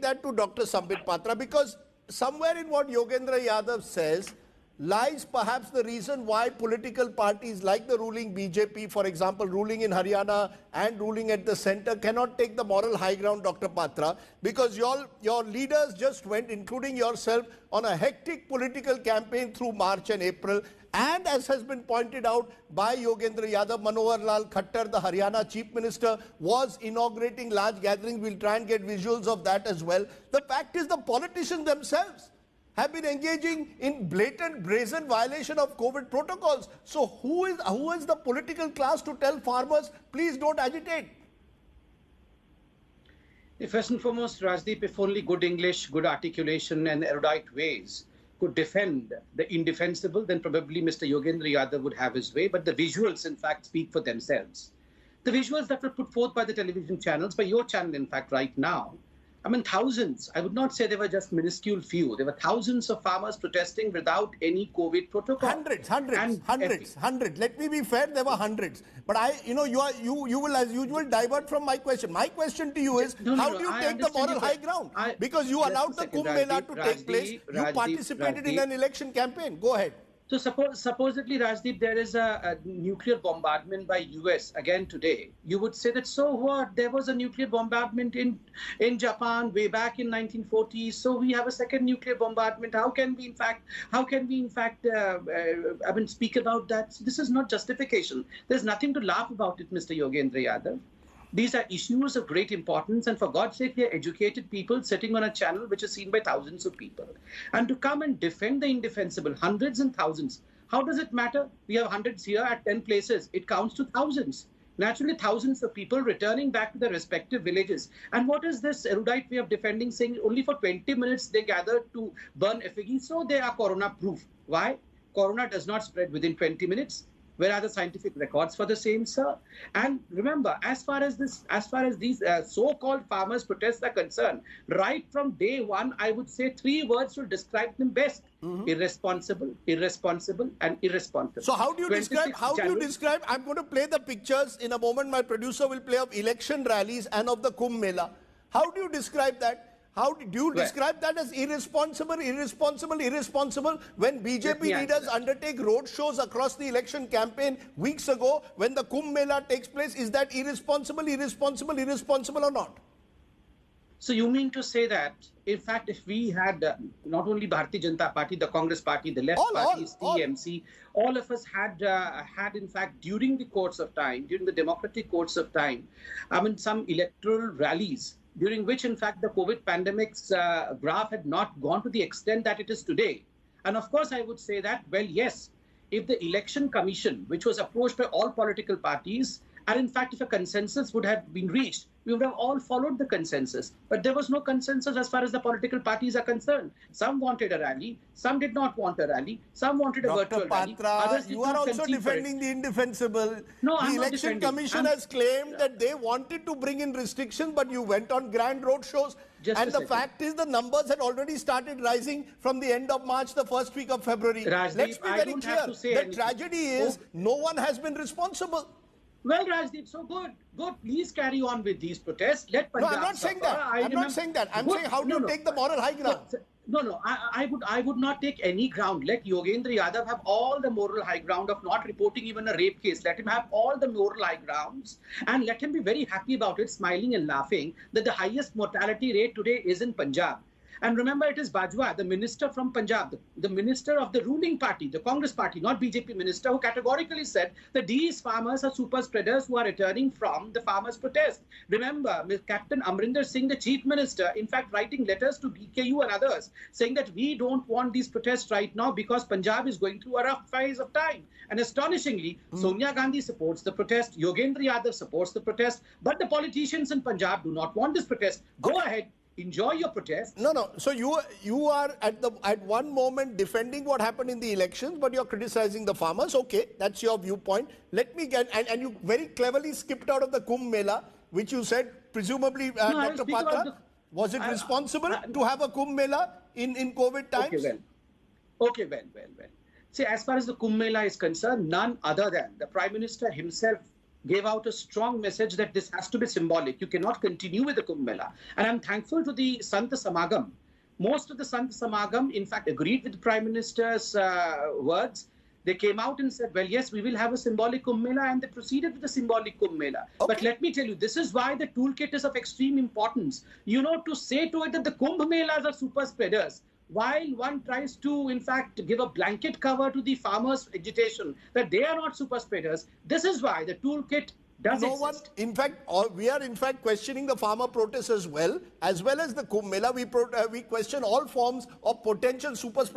that to Dr. Sambit Patra, because somewhere in what Yogendra Yadav says lies perhaps the reason why political parties like the ruling BJP, for example, ruling in Haryana and ruling at the center, cannot take the moral high ground, Dr. Patra, because your leaders just went, including yourself, on a hectic political campaign through March and April. And as has been pointed out by Yogendra Yadav, Manohar Lal Khattar, the Haryana Chief Minister, was inaugurating large gatherings. We'll try and get visuals of that as well. The fact is the politicians themselves have been engaging in blatant, brazen violation of COVID protocols. So who is the political class to tell farmers, please don't agitate? First and foremost, Rajdeep, if only good English, good articulation and erudite ways could defend the indefensible, then probably Mr. Yogendra Yadav would have his way. But the visuals, in fact, speak for themselves. The visuals that were put forth by the television channels, by your channel, in fact, right now, I mean, thousands. I would not say they were just minuscule few. There were thousands of farmers protesting without any COVID protocol. Hundreds. Let me be fair, there were hundreds. But you will, as usual, divert from my question. My question to you is, how do you take the moral high ground? Because you allowed the Kumbh Mela to take place. You participated in an election campaign. Go ahead. So supposedly, Rajdeep, there is a nuclear bombardment by US again today. You would say that, so what? There was a nuclear bombardment in Japan way back in 1940s. So we have a second nuclear bombardment. How can we in fact speak about that? So this is not justification. There's nothing to laugh about it, Mr. Yogendra Yadav. These are issues of great importance, and for God's sake, we are educated people sitting on a channel which is seen by thousands of people. And to come and defend the indefensible, hundreds and thousands, how does it matter? We have hundreds here at 10 places. It counts to thousands. Naturally, thousands of people returning back to their respective villages. And what is this erudite way of defending, saying only for 20 minutes they gathered to burn effigy, so they are corona-proof? Why? Corona does not spread within 20 minutes. Where are the scientific records for the same, sir? And remember, as far as these so-called farmers' protests are concerned, right from day one, I would say 3 words will describe them best: irresponsible, irresponsible, and irresponsible. So how do you describe? I'm going to play the pictures in a moment. My producer will play of election rallies and of the Kumbh Mela. How do you describe that? How do you describe that as irresponsible when BJP leaders undertake road shows across the election campaign weeks ago when the Kumbh Mela takes place? Is that irresponsible or not? So you mean to say that, in fact, if we had not only Bharatiya Janata Party, the Congress Party, the left parties, TMC, all of us had in fact, during the course of time, during the democratic course of time, some electoral rallies, during which, in fact, the COVID pandemic's graph had not gone to the extent that it is today. And of course, I would say that, well, yes, if the election commission, which was approached by all political parties, and in fact, if a consensus would have been reached, we would have all followed the consensus. But there was no consensus as far as the political parties are concerned. Some wanted a rally, some did not want a rally, some wanted a virtual rally. Others you are also defending the indefensible. No, the Election Commission has claimed that they wanted to bring in restrictions, but you went on grand road shows. And the fact is the numbers had already started rising from the end of March, the first week of February. Rajdeep, let's be very clear. The tragedy is no one has been responsible. Well, Rajdeep, so good. Please carry on with these protests. Let Punjab I'm not saying that. I'm saying how do you take the moral high ground? No. I would not take any ground. Let Yogendra Yadav have all the moral high ground of not reporting even a rape case. Let him have all the moral high grounds, and let him be very happy about it, smiling and laughing that the highest mortality rate today is in Punjab. And remember, it is Bajwa, the minister from Punjab, the minister of the ruling party, the Congress party, not BJP minister, who categorically said that these farmers are super spreaders who are returning from the farmers' protest. Remember, Captain Amrinder Singh, the chief minister, in fact, writing letters to BKU and others, saying that we don't want these protests right now because Punjab is going through a rough phase of time. And astonishingly, Sonia Gandhi supports the protest, Yogendra Yadav supports the protest, but the politicians in Punjab do not want this protest. Go ahead. Enjoy your protest. No. So you are at one moment defending what happened in the elections, but you're criticizing the farmers. Okay, that's your viewpoint. Let me get and you very cleverly skipped out of the Kumbh Mela, which you said presumably, Dr. Patra, was it responsible to have a Kumbh Mela in COVID times? Okay, well. See, as far as the Kumbh Mela is concerned, none other than the Prime Minister himself gave out a strong message that this has to be symbolic. You cannot continue with the Kumbh Mela. And I'm thankful to the Sant Samagam. Most of the Sant Samagam, in fact, agreed with the Prime Minister's words. They came out and said, well, yes, we will have a symbolic Kumbh Mela, and they proceeded with the symbolic Kumbh Mela. Okay. But let me tell you, this is why the toolkit is of extreme importance. You know, to say to it that the Kumbh Melas are super spreaders, while one tries to, in fact, give a blanket cover to the farmers' agitation that they are not super spreaders, this is why the toolkit does No exist. one, in fact, we are in fact questioning the farmer protests as well as the Kumbh Mela. We question all forms of potential super spreaders.